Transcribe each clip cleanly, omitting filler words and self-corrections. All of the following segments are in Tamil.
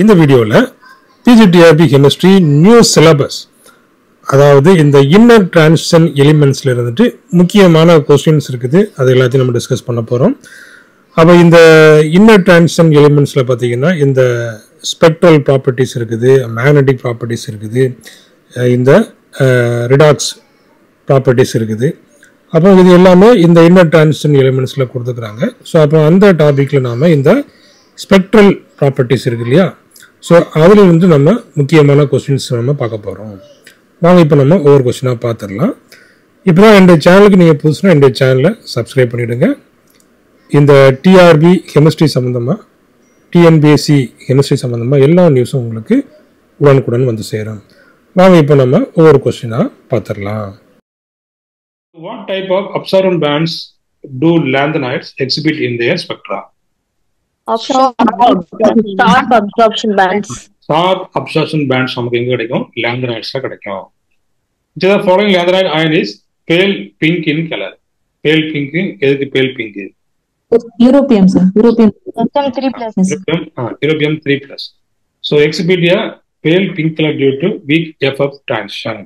இந்த வீடியோவில் பிஜிடிஆர்பி கெமிஸ்ட்ரி நியூ சிலபஸ், அதாவது இந்த இன்னர் டிரான்சிஷன் எலிமெண்ட்ஸில் இருந்துட்டு முக்கியமான கொஸ்டின்ஸ் இருக்குது. அது எல்லாத்தையும் நம்ம டிஸ்கஸ் பண்ண போகிறோம். அப்போ இந்த இன்னர் டிரான்சிஷன் எலிமெண்ட்ஸில் பார்த்தீங்கன்னா இந்த ஸ்பெக்ட்ரல் ப்ராப்பர்ட்டிஸ் இருக்குது, மேக்னெட்டிக் ப்ராப்பர்ட்டிஸ் இருக்குது, இந்த ரிடாக்ஸ் ப்ராப்பர்ட்டிஸ் இருக்குது. அப்போ இது எல்லாமே இந்த இன்னர் டிரான்சிஷன் எலிமெண்ட்ஸில் கொடுத்துக்கிறாங்க. ஸோ அப்போ அந்த டாப்பிக்கில் நாம் இந்த ஸ்பெக்ட்ரல் ப்ராப்பர்ட்டிஸ் இருக்கு இல்லையா, ஸோ அதிலிருந்து நம்ம முக்கியமான கொஸ்டின்ஸ் நம்ம பார்க்க போகிறோம். வாங்க இப்போ நம்ம ஒவ்வொரு கொஸ்டினாக பார்த்துடலாம். இப்போ தான் என்னுடைய சேனலுக்கு நீங்கள் புதுசுனா என்னுடைய சேனலை சப்ஸ்கிரைப் பண்ணிவிடுங்க. இந்த டிஆர்பி கெமிஸ்ட்ரி சம்மந்தமாக, டிஎன்பிஎஸ்சி கெமிஸ்ட்ரி சம்மந்தமாக எல்லா நியூஸும் உங்களுக்கு உடனுக்குடன் வந்து சேரும். வாங்க இப்போ நம்ம ஒவ்வொரு கொஸ்டினாக பார்த்துடலாம். What type of absorbent bands do lanthanides exhibit in their spectra? Sharp absorption bands. Sharp absorption bands நமக்கு எங்க கிடைக்கும்? Lanthanidesல கிடைக்கும். The following lanthanide ion is pale pink in color. Pale pink எதுக்கு pale pink? Europium, sir. Europium 3+. Europium 3+. So exhibit a pale pink color due to weak FF transition.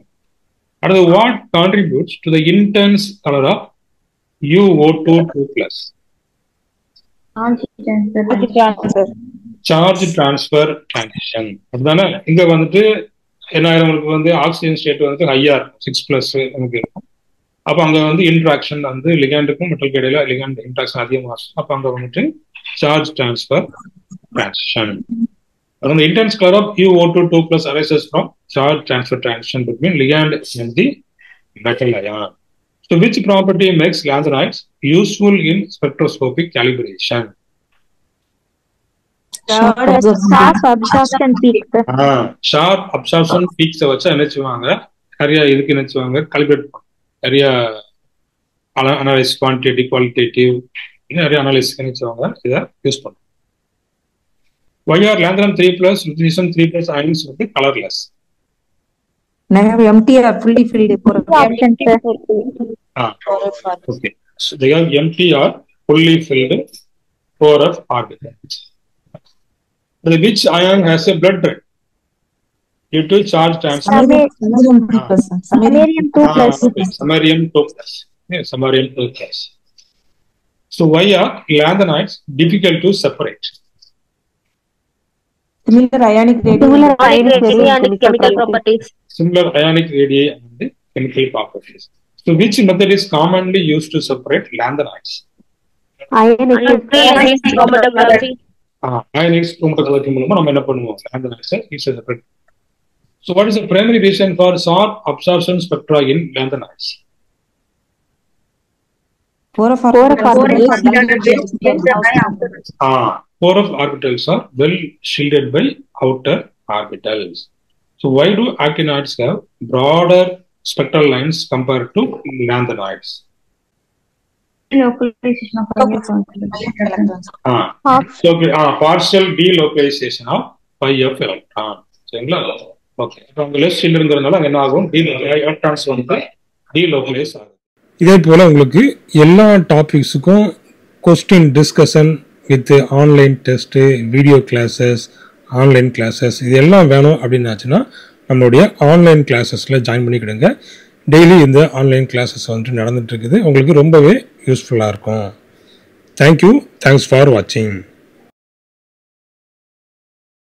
அடுத்து, what contributes to the intense color of UO2 2+? Charge transfer transition. அதுதானே இங்க வந்துட்டு என்ன நமக்கு வந்து ஆக்சிஜன் ஸ்டேட் வந்து ஹையா இருக்கும், 6+ நமக்கு இருக்கும். அப்போ அங்க வந்து இன்ட்ராக்ஷன் வந்து லிகாண்டுக்கும் மெட்டலுக்கு இடையில லிகாண்ட் இன்ட்ராக்ஷன் அதிகமாக இருக்கும். அப்போ அங்க வந்துட்டு charge transfer transition. The intense color of UO2 2+ arises from charge transfer transition between ligand and the metal ion. So, which property makes lanthanides useful in spectroscopic calibration? Sharp absorption peak. Sharp absorption peaks வச்சு என்ன செய்வாங்க, நிறைய இதுக்கு என்ன செய்வாங்க, காலிபிரேட் நிறைய அனலைஸ் குவான்டிட்டேட்டிவ் குவாலிட்டேட்டிவ் நிறைய அனலைஸ்க்கு என்ன செய்வாங்க, இதை யூஸ் பண்ணுவாங்க. Why are lanthanum 3+, lutetium 3+ ions colorless? Empty or fully filled. Okay. So they are empty or fully filled 4f orbitals. Which ion has a blood red? Due to charge transfer. Samarium 2+. Samarium 2+. Yeah, samarium 2+. So why are lanthanides difficult to separate? Similar ionic radii and chemical properties. Similar ionic radii and chemical properties. So, which method is commonly used to separate lanthanides? Ionic chromatography. Ionic chromatography மூலமா நம்ம என்ன பண்ணுவோம், lanthanides ஈஸியா separate. So, what is the primary reason for sharp absorption spectra in lanthanides? 4f orbitals are well shielded by outer orbitals. So why do actinides have broader spectral lines compared to lanthanides? Partial delocalization of pi of electron. சரிங்களா? ஓகே. அப்ப அங்க லெஸ் ஷீல்ட் இருக்கிறதுனால என்ன ஆகும், எலக்ட்ரான்ஸ் வந்து delocalize ஆகும். இதே போல உங்களுக்கு எல்லா டாபிக்ஸுக்கும் question discussion with online test, video classes, online classes இது எல்லாம் வேணும் அப்படின்னாச்சுன்னா நம்மளுடைய ஆன்லைன் கிளாஸஸில் ஜாயின் பண்ணிக்கிடுங்க. டெய்லி இந்த ஆன்லைன் கிளாஸஸ் வந்துட்டு நடந்துகிட்டு இருக்குது. உங்களுக்கு ரொம்பவே யூஸ்ஃபுல்லாக இருக்கும். தேங்க்யூ. தேங்க்ஸ் ஃபார் வாட்சிங்.